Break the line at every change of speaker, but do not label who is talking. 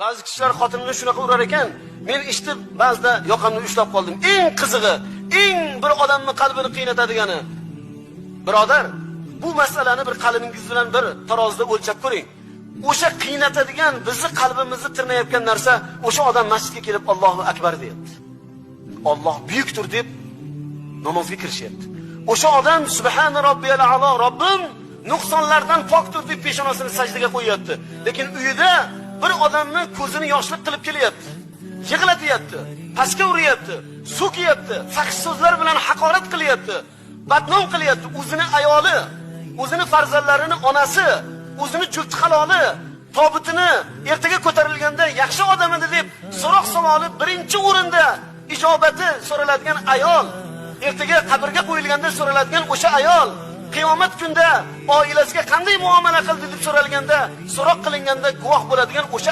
Ba'zi kishilar xotinini shunaqa urar ekan, men eshitib ba'zida yoqamni ushlab qoldim. Eng qizig'i, eng bir odamning qalbini qiynatadigani. Birodar, bu masalani bir qalimingiz bilan bir tarozida o'lchab ko'ring. O'sha qiynatadigan, bizni qalbimizni tirnayotgan narsa, o'sha odam masjidga kelib Allohu akbar deyapti. Alloh buyukdir deb namozga kirishyapti. O'sha odam subhana robbiyal a'lo, Robbim nuqsonlardan pokdir deb peshonasini sajdaga qo'yapti. Lekin uyida bir odamni ko'zini yoshlik qilib kelyapti. Yig'latyapti, pastga uryapti, so'kiyapti, fahsh so'zlar bilan haqorat qilyapti, badnom qilyapti. O'zini ayoli, o'zini farzandlarini onasi, o'zini juft haloli, tobutini ertaga ko'tarilganda yaxshi odam edi deb so'roq savoli birinchi o'rinda ijobati so'raladigan ayol, ertaga qabrga qo'yilganda so'raladigan o'sha ayol, qiyomat kunda oilasiga qanday muomala qildi deb so'ralganda, so'roq qilinganda guvoh bo'ladigan o'sha